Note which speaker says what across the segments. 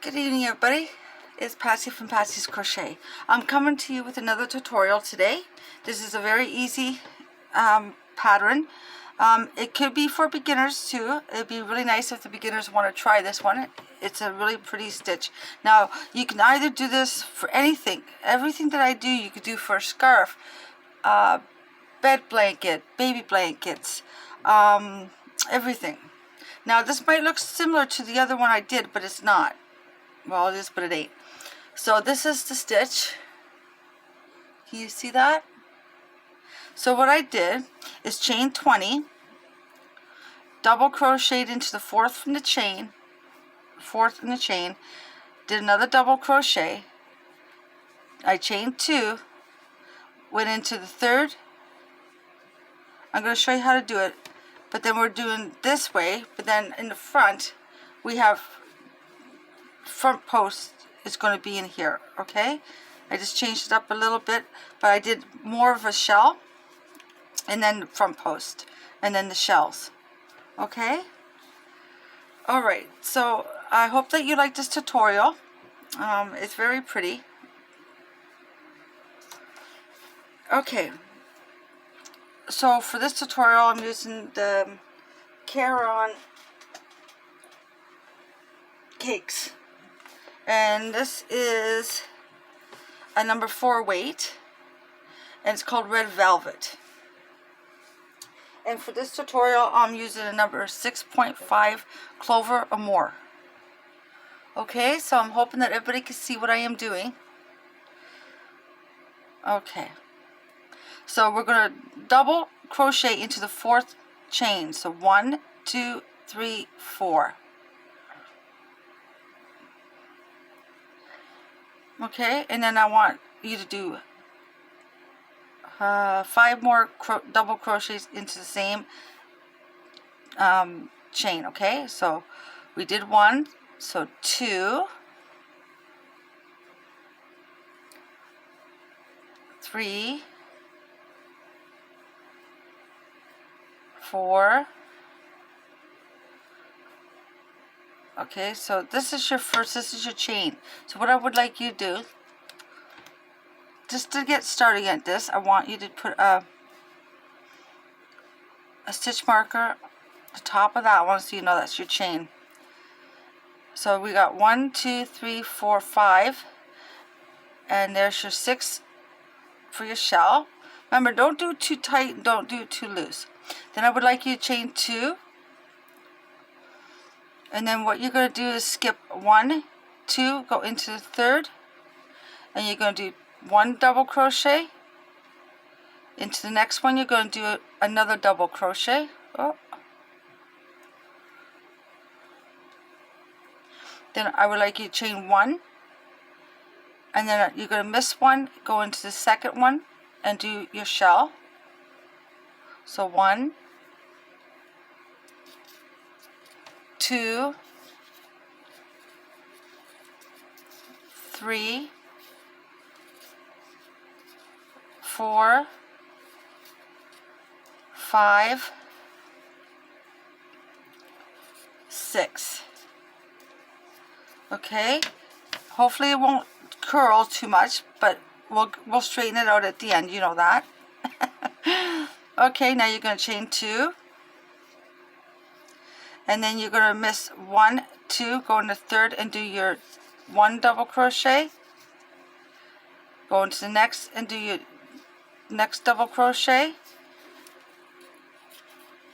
Speaker 1: Good evening, everybody. It's Patsy from Patsy's Crochet. I'm coming to you with another tutorial today. This is a very easy pattern. It could be for beginners too. It'd be really nice if the beginners want to try this one. It's a really pretty stitch. Now, you can either do this for anything. Everything that I do, you could do for a scarf, bed blanket, baby blankets, everything. Now, this might look similar to the other one I did, but it's not. Well, it is, but it ain't. So this is the stitch. Can you see that? So what I did is chain 20, double crocheted into the fourth in the chain, did another double crochet. I chained 2, went into the third. I'm going to show you how to do it, but then we're doing this way, but then in the front we have front post is going to be in here. Okay, I just changed it up a little bit, but I did more of a shell and then the front post and then the shells. Okay, all right, so I hope that you like this tutorial. It's very pretty. Okay, so for this tutorial I'm using the Caron cakes, and this is a number 4 weight, and it's called Red Velvet. And for this tutorial I'm using a number 6.5 clover or more. Okay, so I'm hoping that everybody can see what I am doing. Okay, so we're going to double crochet into the 4th chain. So 1, 2, 3, 4. Okay, and then I want you to do 5 more double crochets into the same chain. Okay, so we did 1, so 2, 3, 4. Okay, so this is your chain. So what I would like you to do, just to get started at this, I want you to put a stitch marker at the top of that one so you know that's your chain. So we got 1, 2, 3, 4, 5, and there's your 6 for your shell. Remember, don't do too tight, don't do too loose. Then I would like you to chain 2. And then what you're going to do is skip 1, 2, go into the third, and you're going to do 1 double crochet. Into the next one you're going to do another double crochet. Oh. Then I would like you to chain 1, and then you're going to miss 1, go into the second one and do your shell. So 1, 2, 3, 4, 5, 6. Okay, hopefully it won't curl too much, but we'll straighten it out at the end, you know that. Okay, now you're going to chain 2, and then you're going to miss 1, 2, go in the third and do your 1 double crochet, go into the next and do your next double crochet,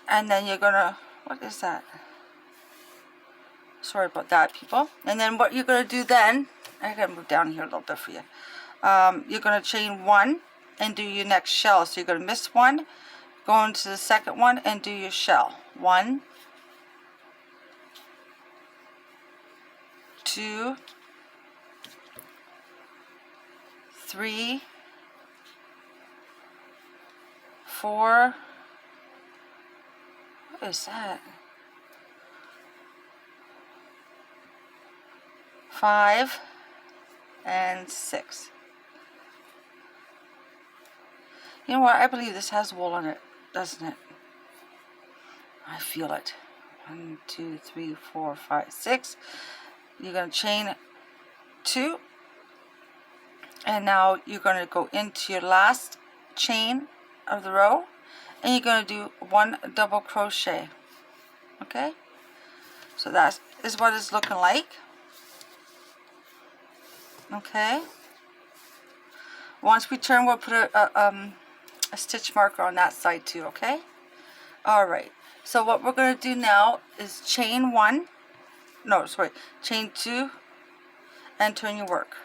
Speaker 1: and then you're going to, what is that? Sorry about that, people. And then what you're going to do then, I gotta move down here a little bit for you. You're going to chain 1 and do your next shell. So you're going to miss 1, go into the second one and do your shell. 1, 2, 3, 4. What is that? 5 and 6. You know what? I believe this has wool on it, doesn't it? I feel it. 1, 2, 3, 4, 5, 6. You're going to chain 2, and now you're going to go into your last chain of the row, and you're going to do 1 double crochet. Okay, so that is what it's looking like. Okay, once we turn, we'll put a stitch marker on that side too. Okay, all right, so what we're going to do now is chain 1, no, sorry, chain 2 and turn your work.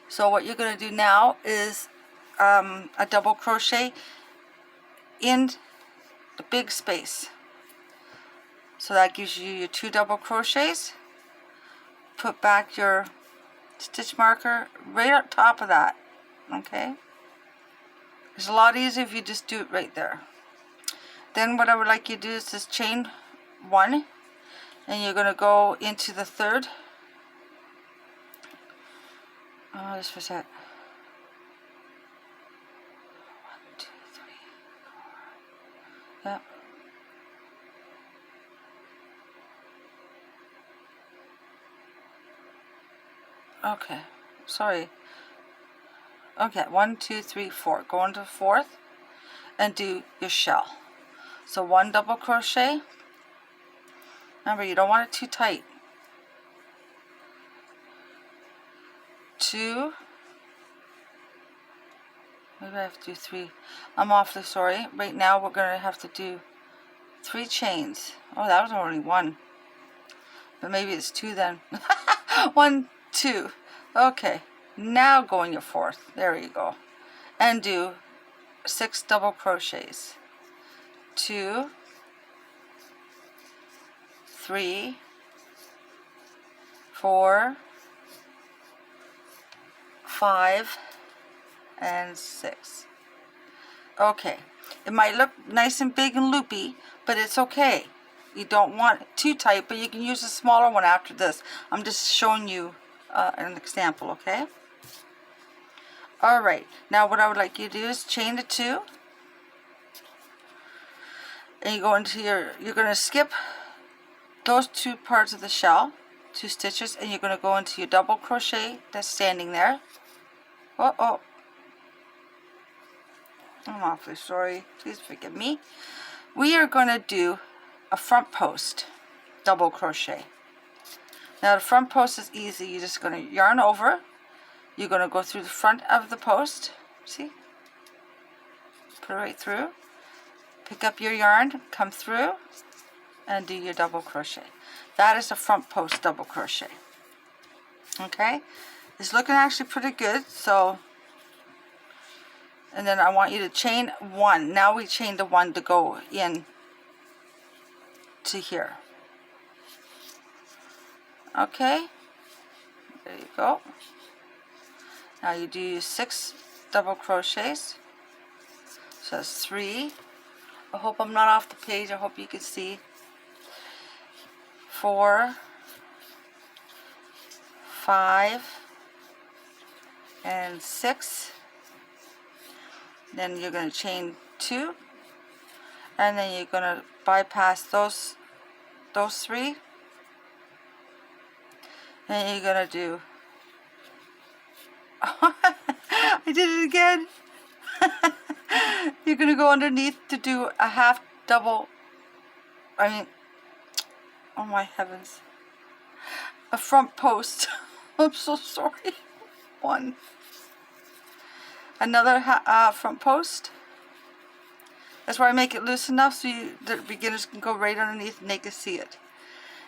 Speaker 1: So what you're going to do now is a double crochet in the big space. So that gives you your 2 double crochets. Put back your stitch marker right up top of that. Okay, it's a lot easier if you just do it right there. Then what I would like you to do is just chain 1, and you're going to go into the 3rd. Oh, just for a sec. 1, 2, 3, 4. Yep. Okay, sorry. Okay, 1, 2, 3, 4. Go into the 4th and do your shell. So 1 double crochet. Remember, you don't want it too tight. 2. Maybe I have to do 3. I'm awfully sorry. Right now we're going to have to do 3 chains. Oh, that was only 1. But maybe it's 2 then. 1, 2. Okay, now go in your 4th. There you go. And do 6 double crochets. 2, 3, 4, 5, and 6. Okay, it might look nice and big and loopy, but it's okay. You don't want it too tight, but you can use a smaller one after this. I'm just showing you an example, okay? All right, now what I would like you to do is chain the 2, and you go into your, you're going to skip those 2 parts of the shell, 2 stitches, and you're going to go into your double crochet that's standing there. Oh, I'm awfully sorry, please forgive me. We are going to do a front post double crochet. Now the front post is easy. You're just going to yarn over. You're going to go through the front of the post. See? Put it right through. Pick up your yarn, come through, and do your double crochet. That is a front post double crochet. Okay? It's looking actually pretty good. So, and then I want you to chain 1. Now we chained the 1 to go in to here. Okay, there you go. Now you do 6 double crochets. So that's 3. I hope I'm not off the page. I hope you can see. 4, 5, and 6. Then you're going to chain 2, and then you're going to bypass those 3. And you're going to do, I did it again. You're going to go underneath to do a half double, oh my heavens, a front post. I'm so sorry. 1. Another front post. That's why I make it loose enough so the beginners can go right underneath and they can see it.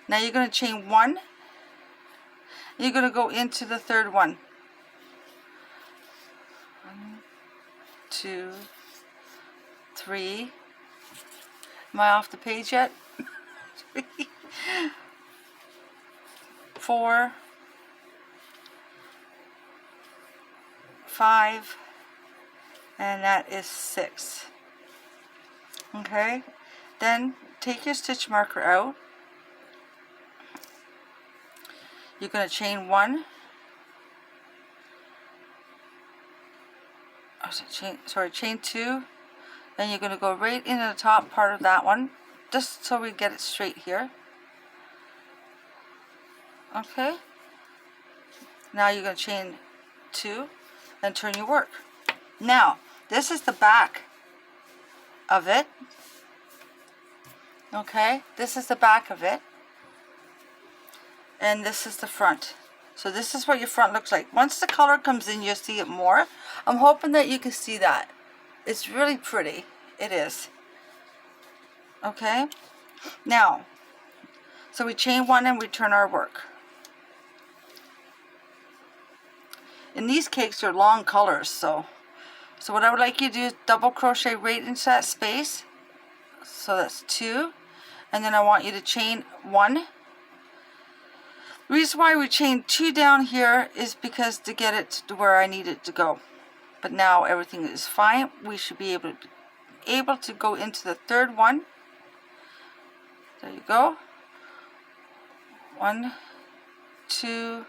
Speaker 1: Now you're going to chain 1. You're going to go into the 3rd one. 1, 2, 3. Am I off the page yet? 3, 4, 5, and that is 6. Okay, then take your stitch marker out. You're going to chain 1. Chain 2. Then you're going to go right into the top part of that one, just so we get it straight here. Okay, now you're going to chain 2 and turn your work. Now this is the back of it. Okay, this is the back of it, and this is the front. So this is what your front looks like. Once the color comes in, you'll see it more. I'm hoping that you can see that. It's really pretty. It is. Okay, now, so we chain 1 and we turn our work. And these cakes are long colors, so what I would like you to do is double crochet right into that space. So that's 2, and then I want you to chain 1. The reason why we chain 2 down here is because to get it to where I need it to go. But now everything is fine. We should be able to go into the third one. There you go. 1, 2.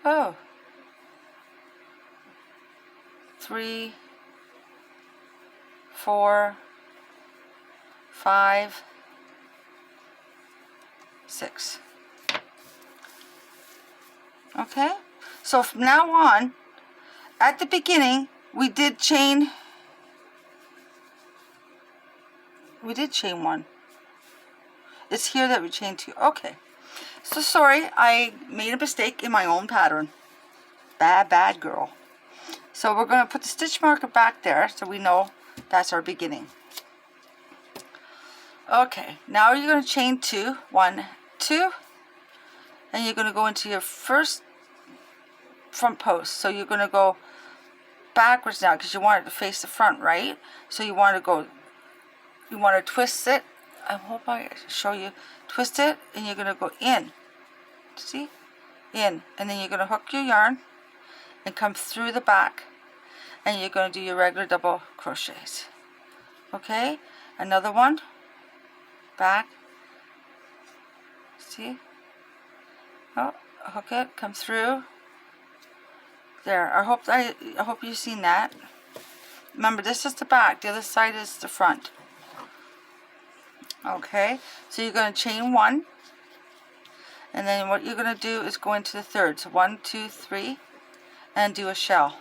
Speaker 1: Oh. 3, 4, 5, 6. Okay, so from now on, at the beginning, we did chain 1. It's here that we chain 2. Okay, so sorry, I made a mistake in my own pattern. Bad girl. So we're going to put the stitch marker back there so we know that's our beginning. Okay, now you're going to chain 2, 1, 2, and you're going to go into your first front post. So you're going to go backwards now because you want it to face the front, right? So you want to twist it. I hope I show you. Twist it, and you're going to go in. See? In. And then you're going to hook your yarn and come through the back. And you're going to do your regular double crochets. Okay? Another one. Back. See? Oh, hook it, come through. There. I hope you've seen that. Remember, this is the back, the other side is the front. Okay, so you're going to chain 1, and then what you're going to do is go into the third. So 1, 2, 3, and do a shell.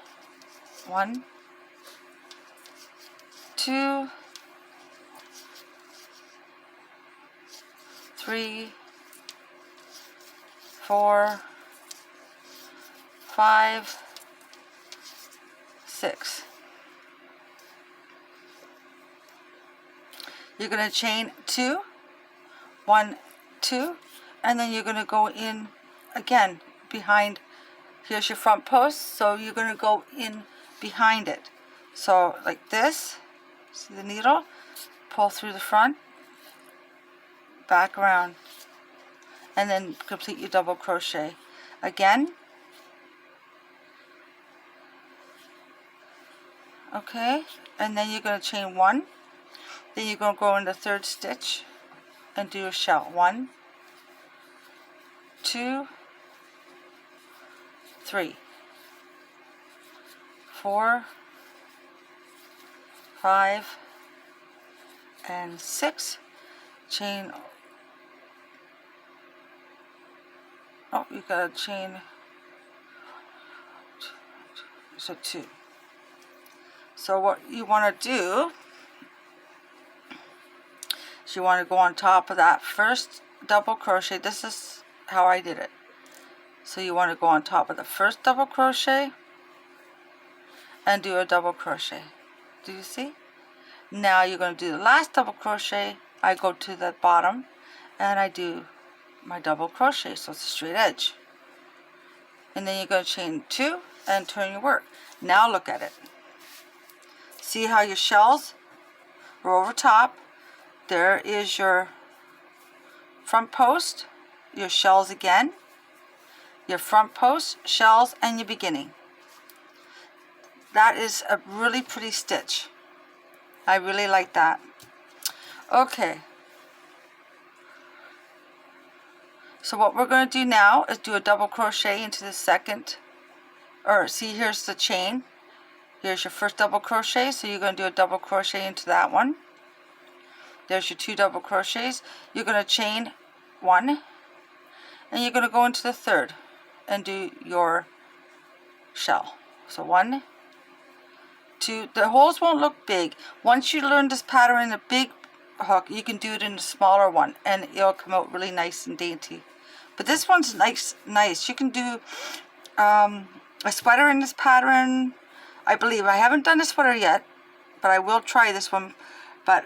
Speaker 1: 1, 2, 3, 4, 5, 6. You're going to chain 2, 1, 2, and then you're going to go in again behind. Here's your front post, so you're going to go in behind it. So like this, see the needle, pull through the front, back around, and then complete your double crochet again. Okay, and then you're going to chain 1, then you're going to go in the third stitch and do a shell. 1, 2, 3, 4, 5, and 6. Chain. Oh, you got to chain. So 2. So what you want to do is you want to go on top of that first double crochet. This is how I did it. So you want to go on top of the first double crochet and do a double crochet. Do you see? Now you're going to do the last double crochet. I go to the bottom and I do my double crochet, so it's a straight edge. And then you're going to chain 2 and turn your work. Now look at it. See how your shells are over top? There is your front post, your shells again, your front post, shells, and your beginning. That is a really pretty stitch. I really like that. Okay. So what we're going to do now is do a double crochet into the second, or see, here's the chain. Here's your first double crochet, so you're going to do a double crochet into that one. There's your 2 double crochets. You're going to chain 1, and you're going to go into the 3rd and do your shell. So 1, 2. The holes won't look big. Once you learn this pattern in a big hook, you can do it in a smaller one, and it'll come out really nice and dainty. But this one's nice. You can do a sweater in this pattern, I believe. I haven't done a sweater yet, but I will try this one. But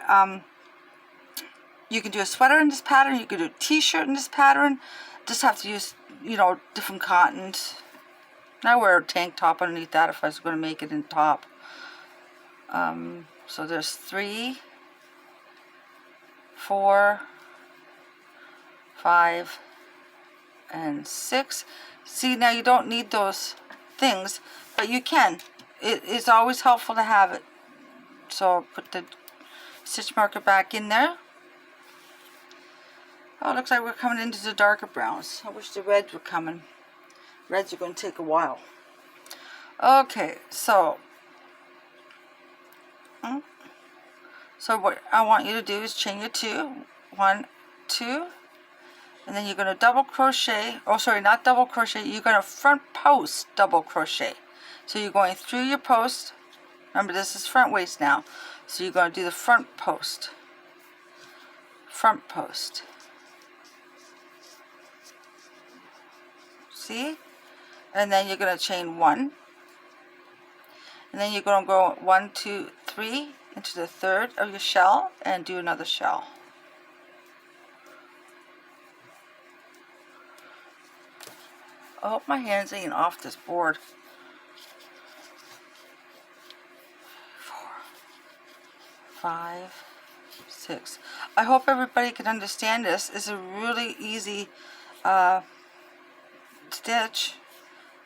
Speaker 1: you can do a sweater in this pattern. You can do a t-shirt in this pattern. Just have to use, you know, different cottons. I wear a tank top underneath that if I was going to make it in top. So there's 3, 4, 5, and 6. See, now you don't need those things, but you can. It is always helpful to have it. So put the stitch marker back in there. Oh, it looks like we're coming into the darker browns. I wish the reds were coming. Reds are going to take a while. Okay, so what I want you to do is chain your 2, 1, 2, and then you're going to double crochet. Oh, sorry, not double crochet. You're going to front post double crochet. So you're going through your post. Remember, this is front waist now. So you're going to do the front post. Front post. See? And then you're going to chain 1. And then you're going to go 1, 2, 3 into the 3rd of your shell and do another shell. I hope my hands ain't off this board. 4, 5, 6. I hope everybody can understand this. It's a really easy stitch.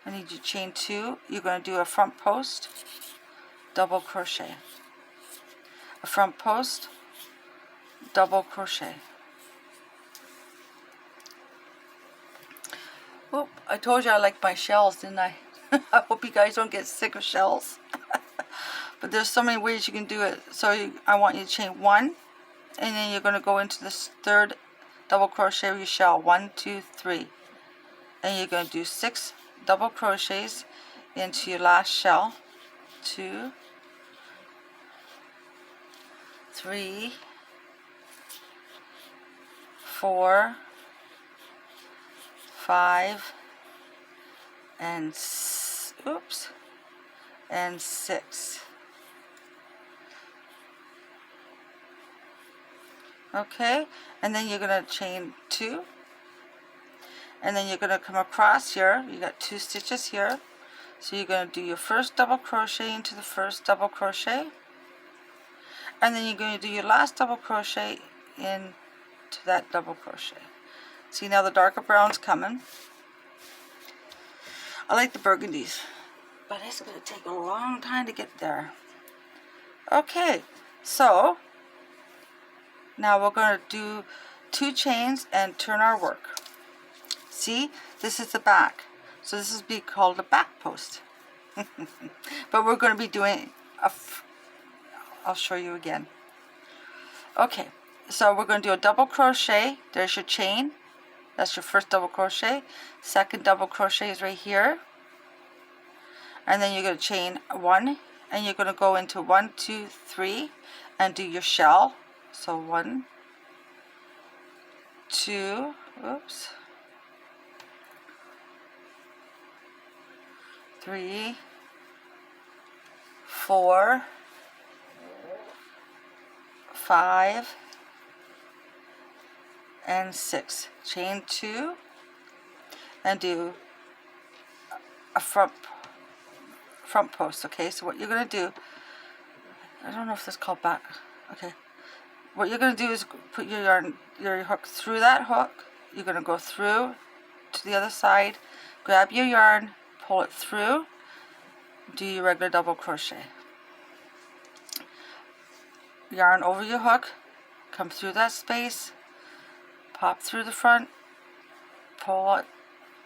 Speaker 1: I need you to chain 2. You're going to do a front post, double crochet. A front post, double crochet. Oop, I told you I like my shells, didn't I? I hope you guys don't get sick of shells. But there's so many ways you can do it. So I want you to chain 1, and then you're going to go into this 3rd double crochet of your shell. 1, 2, 3. And you're going to do 6 double crochets into your last shell. 2, 3, 4, 5, and 6. Okay, and then you're going to chain 2, and then you're going to come across here. You got 2 stitches here, so you're going to do your first double crochet into the first double crochet, and then you're going to do your last double crochet into that double crochet. See, now the darker brown's coming. I like the burgundies, but it's going to take a long time to get there. Okay, so now we're going to do 2 chains and turn our work. See, this is the back, so this is be called a back post. But we're going to be doing I'll show you again. Okay, so we're going to do a double crochet. There's your chain. That's your first double crochet. Second double crochet is right here, and then you're going to chain 1, and you're going to go into 1, 2, 3 and do your shell. So 1, 2, oops, 3, 4, 5, and 6. Chain 2 and do a front post. Okay, so what you're going to do, I don't know if this is called back. Okay, what you're going to do is put your hook through that hook. You're going to go through to the other side, grab your yarn, pull it through, do your regular double crochet. Yarn over your hook, come through that space, pop through the front, pull it,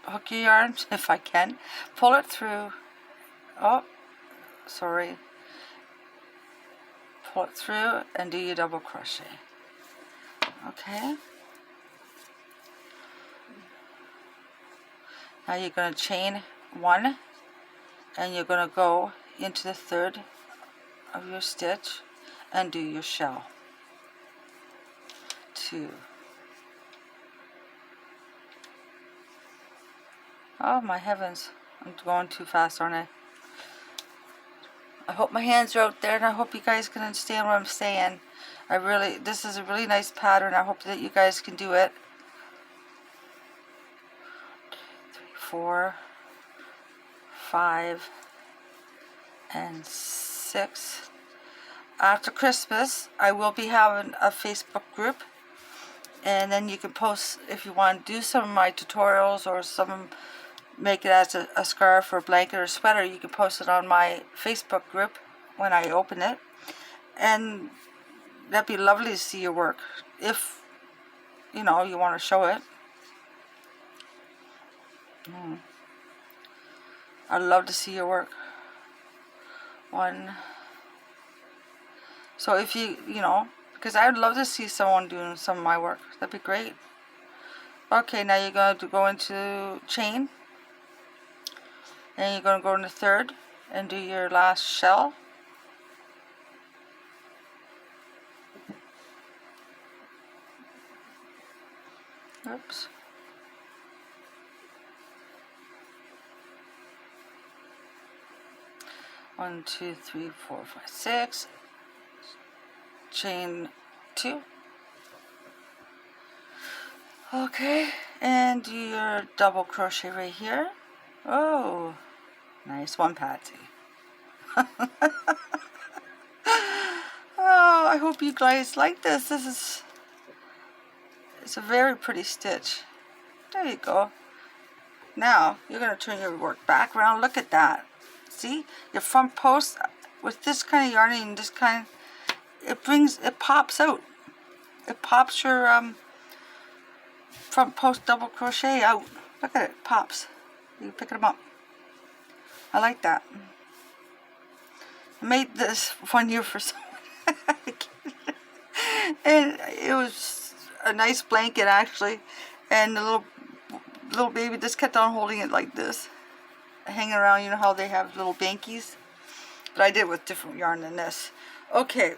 Speaker 1: hook your yarn if I can, pull it through, oh, sorry, pull it through and do your double crochet. Okay. Now you're going to chain 1 and you're going to go into the 3rd of your stitch and do your shell. 2. Oh my heavens, I'm going too fast, aren't I? I hope my hands are out there, and I hope you guys can understand what I'm saying. This is a really nice pattern. I hope that you guys can do it. 3, 4, 5, and 6. After Christmas, I will be having a Facebook group, and then you can post if you want to do some of my tutorials or make it as a scarf or blanket or sweater. You can post it on my Facebook group when I open it, and that'd be lovely to see your work if you know you want to show it. I'd love to see your work. 1. So if you know, because I would love to see someone doing some of my work. That'd be great. Okay, now you're going to go into chain, and you're going to go in the 3rd and do your last shell. Oops. One, 2, 3, 4, 5, 6. Chain 2. Okay, and do your double crochet right here. Oh, nice one, Patsy. Oh, I hope you guys like this. It's a very pretty stitch. There you go. Now you're going to turn your work back around. Look at that. See, your front post with this kind of yarn and this kind, it pops out. It pops your front post double crochet out. Look at it, it pops. You can pick them up. I like that. I made this one year for someone. And it was a nice blanket actually, and the little baby just kept on holding it like this, hanging around. You know how they have little bankies, but I did it with different yarn than this. Okay,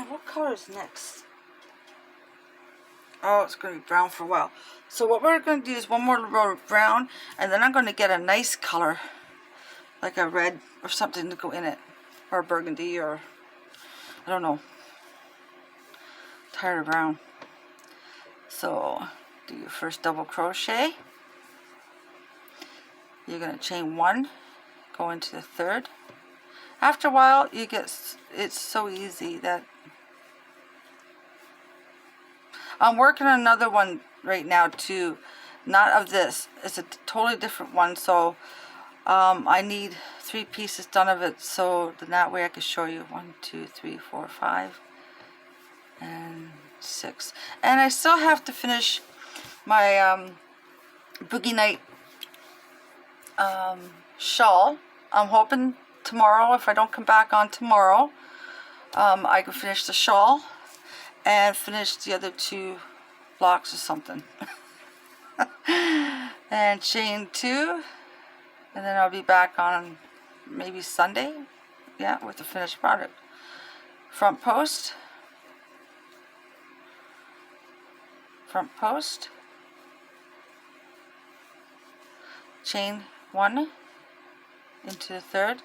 Speaker 1: what color is next? Oh, it's going to be brown for a while. So what we're going to do is one more row of brown, and then I'm going to get a nice color, like a red or something to go in it, or burgundy, or I don't know. Tired of brown. So do your first double crochet. You're going to chain 1, go into the 3rd. After a while, it's so easy that I'm working on another one right now too, not of this. It's a totally different one, so I need 3 pieces done of it, so then that way I can show you 1, 2, 3, 4, 5, and 6. And I still have to finish my Boogie Night shawl. I'm hoping tomorrow, if I don't come back on tomorrow, I can finish the shawl and finish the other 2 blocks or something. And chain 2, and then I'll be back on maybe Sunday, yeah, with the finished product. Front post, chain 1 into the 3rd,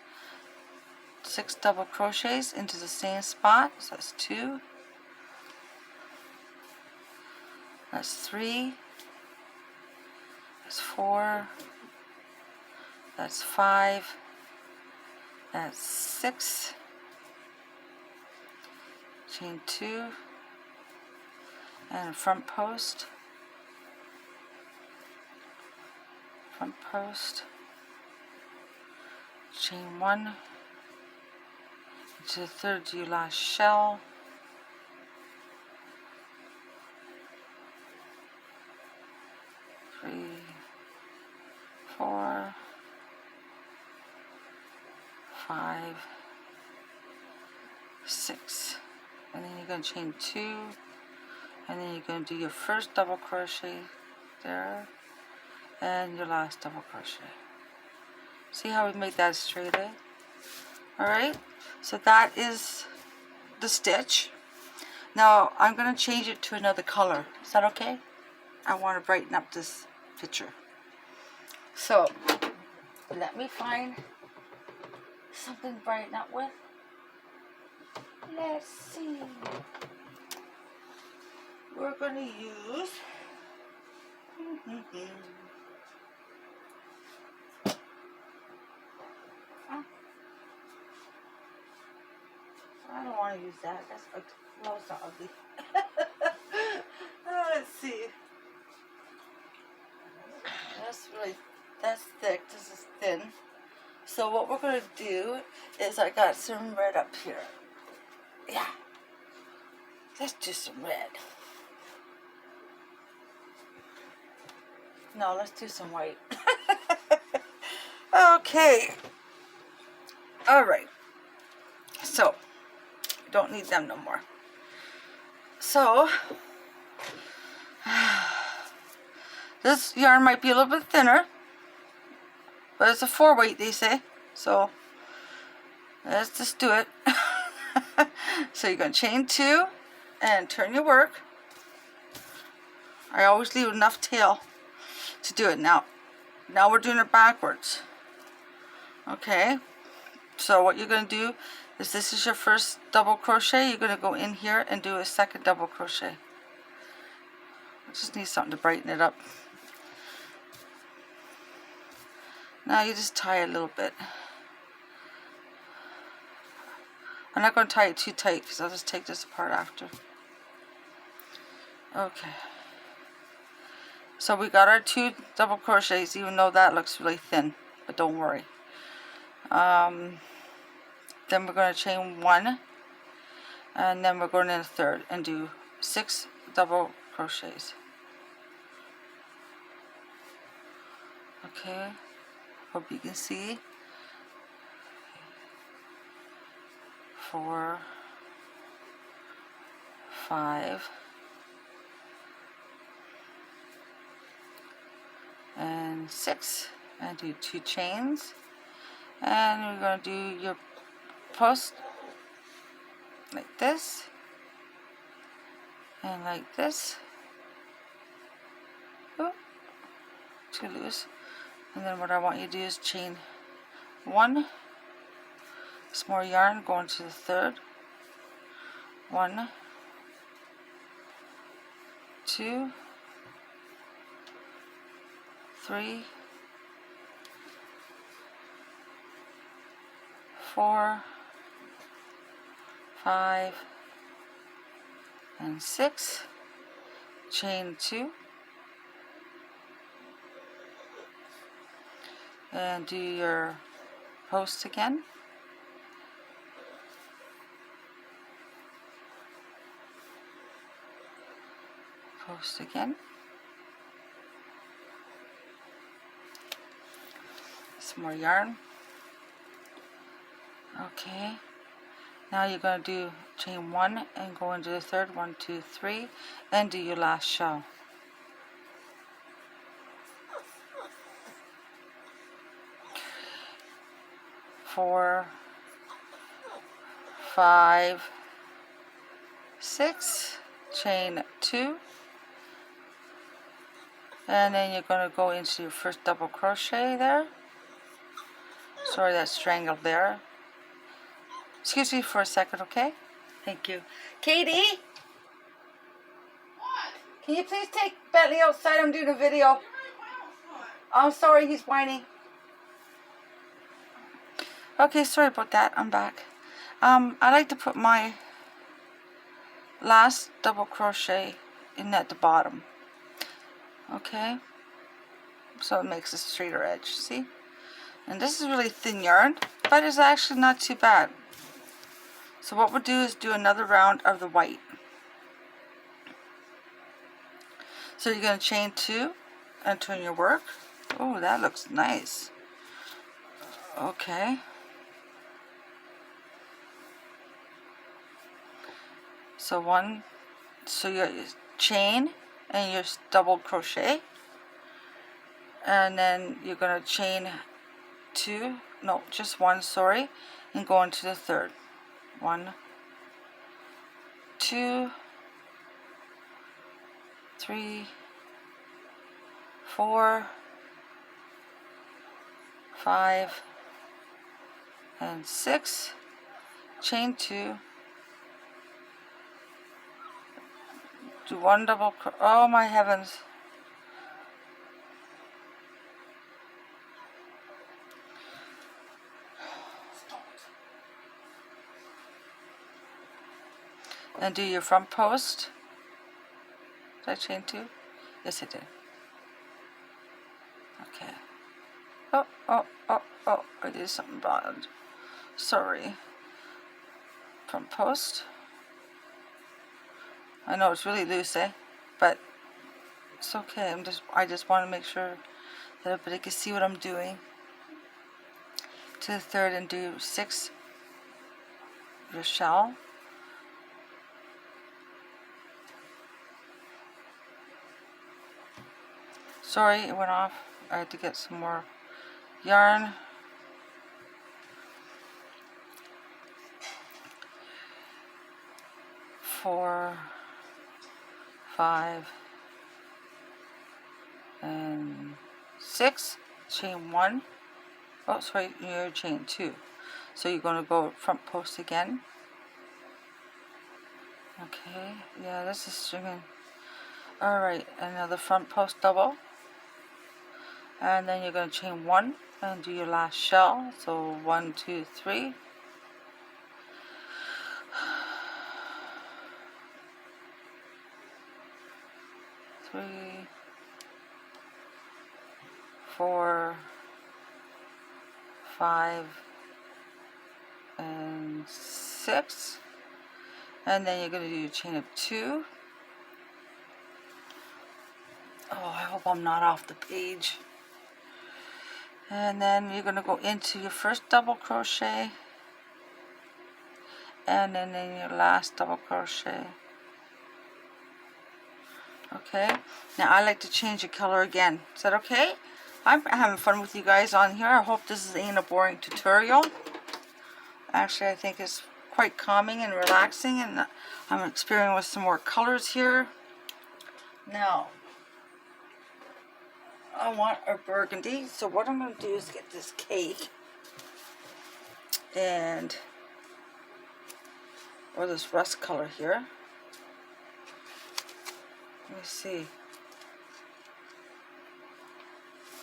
Speaker 1: 6 double crochets into the same spot, so that's 2, that's 3, that's 4, that's 5, that's 6, chain 2, and front post, chain 1 into the 3rd, do your last shell, 3, 4, 5, 6, you're going to chain 2, and then you're going to do your first double crochet there, and your last double crochet. See how we made that straight, eh? Alright, so that is the stitch. Now I'm going to change it to another color. Is that okay? I want to brighten up this picture. So let me find something to brighten up with. Let's see. We're going to use I don't want to use that. That's no, it's not ugly. Let's see. That's thick. This is thin. So what we're going to do is I got some red up here. Yeah. Let's do some red. No, let's do some white. Okay. All right. So, don't need them no more. So, this yarn might be a little bit thinner, but it's a 4-weight, they say. So, let's just do it. So you're going to chain 2 and turn your work. I always leave enough tail to do it. Now we're doing it backwards. Okay, so what you're going to do is, this is your first double crochet. You're going to go in here and do a second double crochet. I just need something to brighten it up. Now you just tie it a little bit. I'm not going to tie it too tight because I'll just take this apart after. Okay. So we got our 2 double crochets, even though that looks really thin, but don't worry. Then we're going to chain 1, and then we're going in a third and do 6 double crochets. Okay, hope you can see. 4, 5, and 6, and do 2 chains, and we're going to do your post like this and like this. Oh, too loose. And then what I want you to do is chain 1, some more yarn, go into the third, 1, 2, 3, 4, 5, and 6, chain 2, and do your post again. Post again. Some more yarn. Okay. Now you're going to do chain 1 and go into the third, 1, 2, 3, and do your last shell. Four, 5, 6, chain 2, and then you're going to go into your first double crochet there. Sorry, that's strangled there. Excuse me for a second, okay? Thank you. Katie? What? Can you please take Bentley outside? I'm doing a video. I'm sorry, he's whining. Okay, sorry about that. I'm back. I like to put my last double crochet in at the bottom. Okay? So it makes a straighter edge, see? And this is really thin yarn, but it's actually not too bad. So what we'll do is do another round of the white. So you're going to chain 2 and turn your work. Oh, that looks nice. Okay. So one, so you chain and you double crochet, and then you're going to chain two, no, just one, sorry, and go into the third. 1, 2, 3, 4, 5, and 6. Chain 2. Do one double crochet. Oh my heavens. And do your front post. Did I chain 2? Yes, I did. Okay. Oh, I did something bad. Sorry. Front post. I know it's really loose, but it's okay. I just want to make sure that everybody can see what I'm doing. To the third and do 6 your shell. Sorry, it went off. I had to get some more yarn. Four, 5, and 6. Chain 1. Oh, sorry, you're chain 2. So you're going to go front post again. Okay, yeah, this is stringing. Alright, another front post double. And then you're going to chain 1 and do your last shell. So 1, 2, 3. 3, 4, 5, and 6. And then you're going to do your chain of 2. Oh, I hope I'm not off the page. And then you're going to go into your first double crochet, and then in your last double crochet. Okay, now I like to change the color again. Is that okay? I'm having fun with you guys on here. I hope this ain't a boring tutorial. Actually, I think it's quite calming and relaxing, and I'm experimenting with some more colors here. Now, I want a burgundy, so what I'm going to do is get this cake and, or this rust color here. Let me see.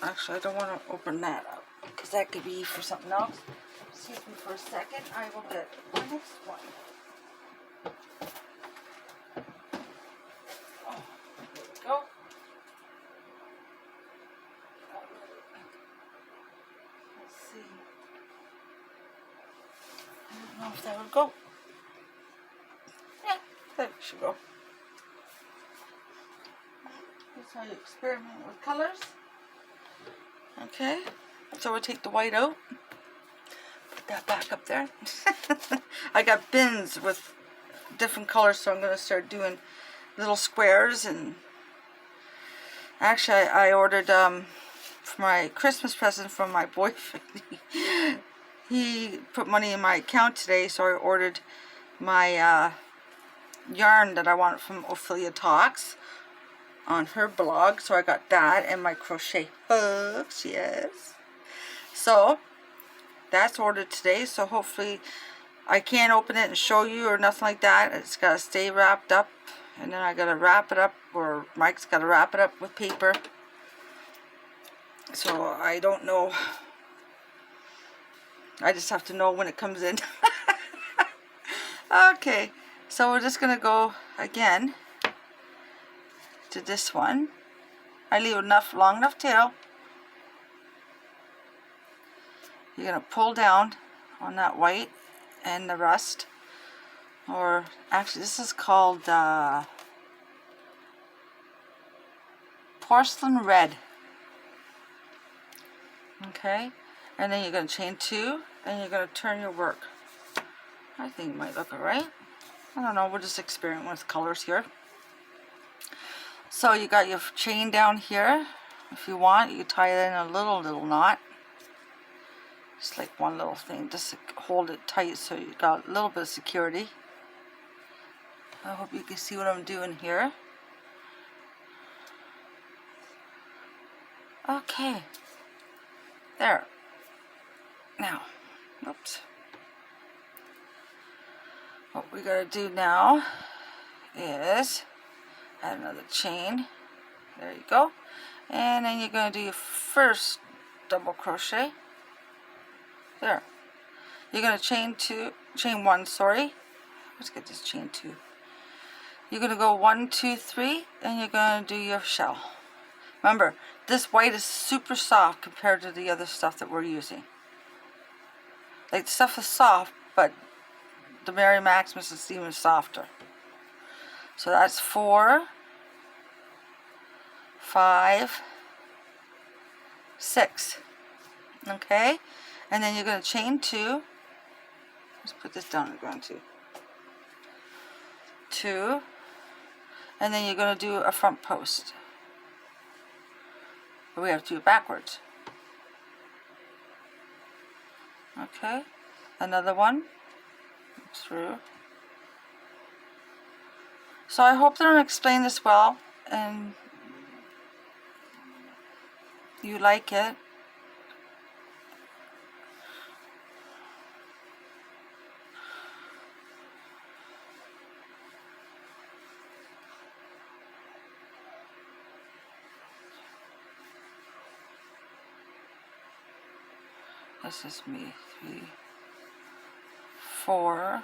Speaker 1: Actually, I don't want to open that up because that could be for something else. Excuse me for a second. I will get the next one. Oh, there we go. Let's see. I don't know if that would go. Yeah, that should go. That's how you experiment with colors. Okay, so we'll take the white out. Put that back up there. I got bins with different colors, so I'm going to start doing little squares. And actually, I ordered for my Christmas present from my boyfriend. He put money in my account today, so I ordered my yarn that I want from Ophelia Talks on her blog. So I got that and my crochet hooks, yes. So that's ordered today, so hopefully I can't open it and show you or nothing like that. It's got to stay wrapped up, and then I got to wrap it up, or Mike's got to wrap it up with paper. So I don't know. I just have to know when it comes in. Okay, so we're just going to go again to this one. I leave enough, long enough tail. You're going to pull down on that white and the rust. Or actually, this is called porcelain red. Okay, and then you're going to chain 2 and you're going to turn your work. I think it might look alright. I don't know, we'll just experiment with colors here. So you got your chain down here. If you want, you can tie it in a little knot. Just like one little thing, just to hold it tight so you got a little bit of security. I hope you can see what I'm doing here. Okay, there. Now, oops. What we gotta do now is add another chain. There you go. And then you're gonna do your first double crochet. There. You're gonna chain one, sorry. Let's get this chain two. You're gonna go 1, 2, 3, and you're gonna do your shell. Remember, this white is super soft compared to the other stuff that we're using. Like, the stuff is soft, but the Mary Maximus is even softer. So that's 4, 5, 6. Okay? And then you're going to chain 2. Let's put this down on the ground too. 2. And then you're going to do a front post. But we have to do it backwards. Okay? Another one. Through. So I hope that I'm explaining this well and you like it. This is me. 3, 4,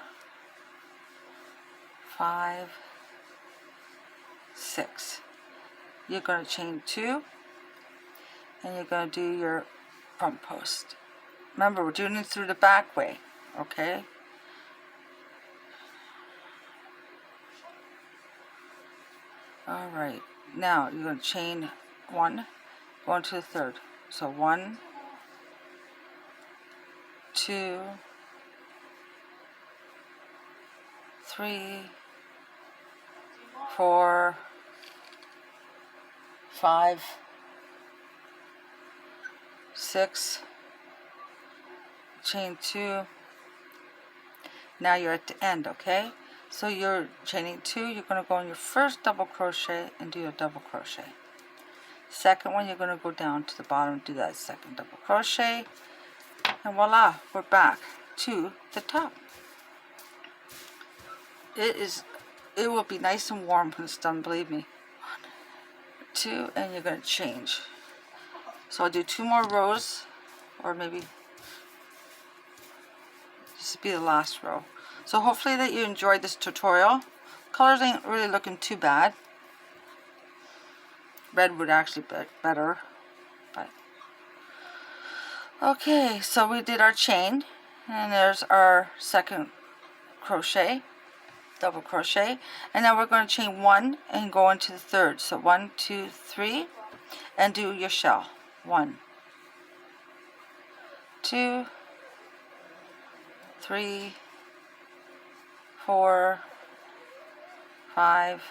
Speaker 1: 5, 6. You're going to chain 2 and you're going to do your front post. Remember, we're doing it through the back way, okay? Alright, now you're going to chain 1, go into the third. So 1, 2, 3, 4, 5, 6, chain 2. Now you're at the end, okay? So you're chaining 2, you're going to go in your first double crochet and do a double crochet. Second one, you're going to go down to the bottom and do that second double crochet. And voila, we're back to the top. It will be nice and warm when it's done, believe me. 1, 2, and you're going to change. So I'll do 2 more rows, or maybe this will be the last row. So hopefully that you enjoyed this tutorial. Colors ain't really looking too bad. Red would actually be better, but okay. So we did our chain, and there's our second crochet, double crochet, and now we're going to chain 1 and go into the third. So 1, 2, 3, and do your shell. 1, 2, 3, 4, 5,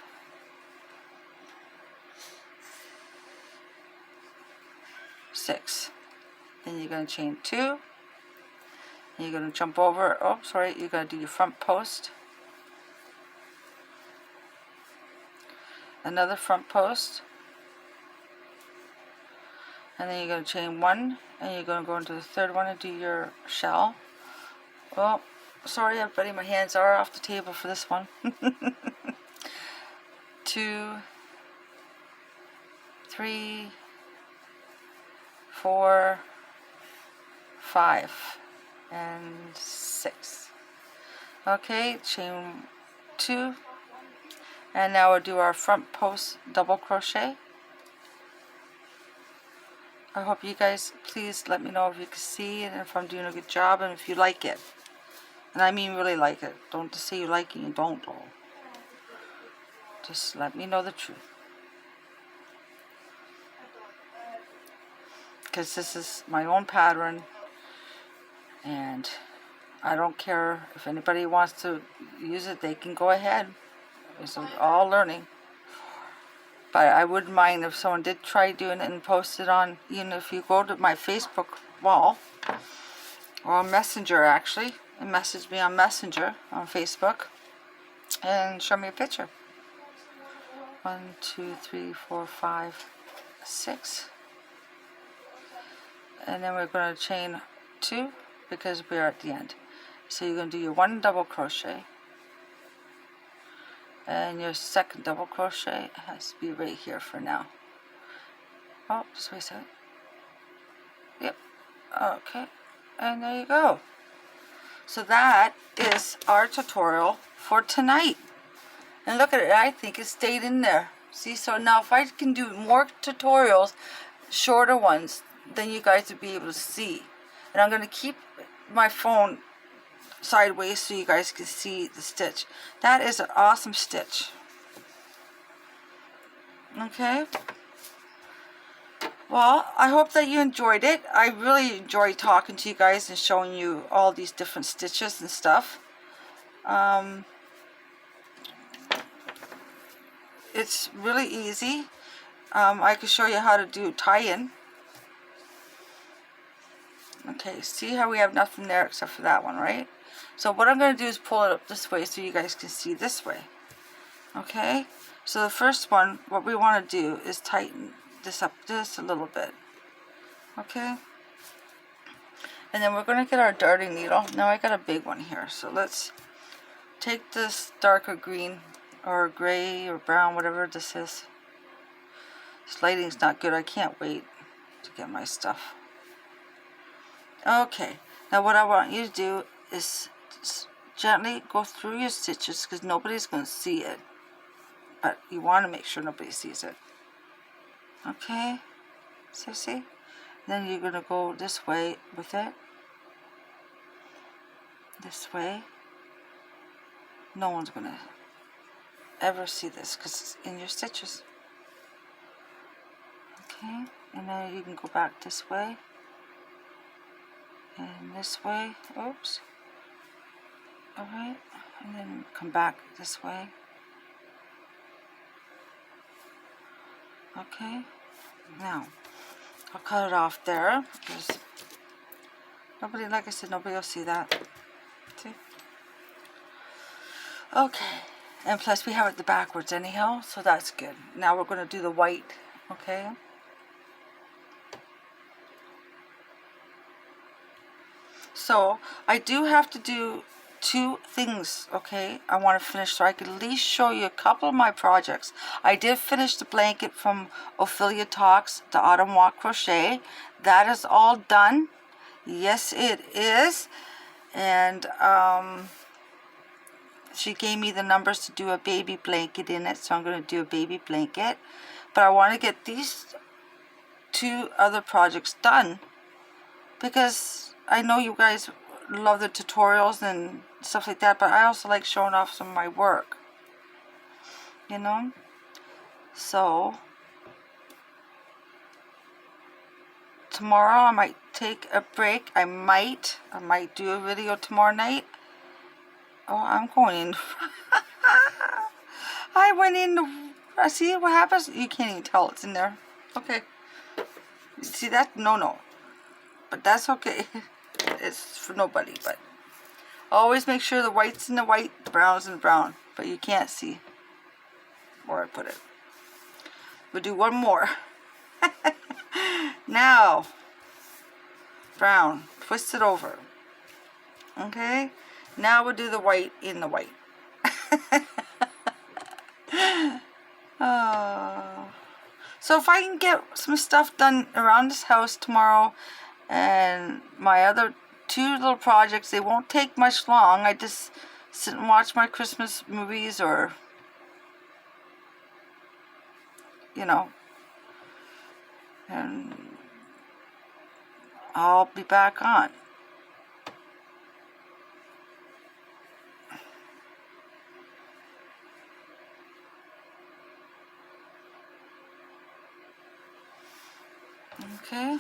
Speaker 1: 6. Then you're going to chain 2. And you're going to jump over. Oh, sorry. You're going to do your front post. Another front post. And then you're going to chain 1. And you're going to go into the third one and do your shell. Oh, sorry everybody. My hands are off the table for this one. 2, 3, 4, 5, and 6. Okay, chain 2, and now we'll do our front post double crochet. I hope you guys, please let me know if you can see and if I'm doing a good job and if you like it. And I mean really like it. Don't just say you like it and you don't. Just let me know the truth. Because this is my own pattern and I don't care if anybody wants to use it, they can go ahead. It's all learning. But I wouldn't mind if someone did try doing it and post it on, even if you go to my Facebook wall or on Messenger actually, and message me on Messenger on Facebook and show me a picture. 1, 2, 3, 4, 5, 6. And then we're going to chain 2 because we're at the end. So you're going to do your 1 double crochet. And your second double crochet has to be right here for now. Oh, just wait a second. Yep. Okay. And there you go. So that is our tutorial for tonight. And look at it. I think it stayed in there. See, so now if I can do more tutorials, shorter ones, then you guys will be able to see. And I'm going to keep my phone sideways so you guys can see the stitch. That is an awesome stitch. Okay. Well, I hope that you enjoyed it. I really enjoyed talking to you guys and showing you all these different stitches and stuff. It's really easy. I can show you how to do tie-in. Okay, see how we have nothing there except for that one, right? So what I'm going to do is pull it up this way so you guys can see this way. Okay, so the first one, what we want to do is tighten this up just a little bit. Okay, and then we're going to get our darting needle. Now I got a big one here, so let's take this darker green or gray or brown, whatever this is. This lighting's not good. I can't wait to get my stuff. Okay, now what I want you to do is gently go through your stitches because nobody's going to see it, but you want to make sure nobody sees it. Okay, so see, then you're going to go this way with it, this way. No one's going to ever see this because it's in your stitches. Okay, and then you can go back this way and this way. Oops. Alright, and then come back this way. Okay, now I'll cut it off there because nobody, like I said, nobody will see that. See? Okay, and plus we have it the backwards anyhow, so that's good. Now we're going to do the white. Okay. So I do have to do 2 things, okay? I want to finish so I can at least show you a couple of my projects. I did finish the blanket from Ophelia Talks, the Autumn Walk Crochet. That is all done. Yes, it is. And she gave me the numbers to do a baby blanket in it, so I'm going to do a baby blanket. But I want to get these 2 other projects done because I know you guys love the tutorials and stuff like that, but I also like showing off some of my work, you know. So tomorrow I might take a break. I might do a video tomorrow night. Oh, I'm going in. I went in the, see what happens? You can't even tell it's in there. Okay, see that? No, but that's okay. It's for nobody, but always make sure the white's in the white, the brown's in the brown, but you can't see where I put it. We'll do one more. Now, brown, twist it over. Okay, now we'll do the white in the white. Oh. So if I can get some stuff done around this house tomorrow, and my other 2 little projects, they won't take much long. I just sit and watch my Christmas movies, or you know, and I'll be back on. Okay.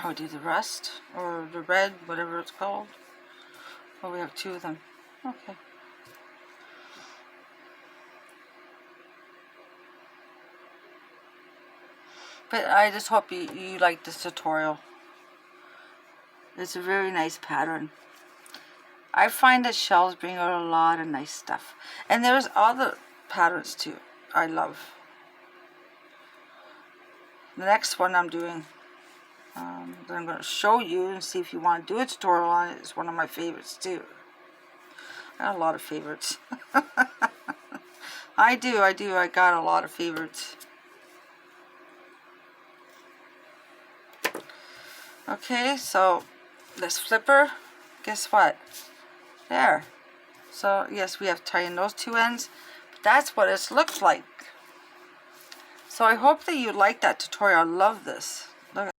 Speaker 1: how we do the rust, or the red, whatever it's called. Oh, we have 2 of them. Okay. But I just hope you like this tutorial. It's a very nice pattern. I find that shells bring out a lot of nice stuff. And there's other patterns too I love. The next one I'm doing, that I'm going to show you and see if you want to do a tutorial on it, is one of my favorites too. I got a lot of favorites. I do. I got a lot of favorites. Okay, so this flipper, guess what? There. So yes, we have tie in those 2 ends, but that's what it looks like. So I hope that you like that tutorial. I love this.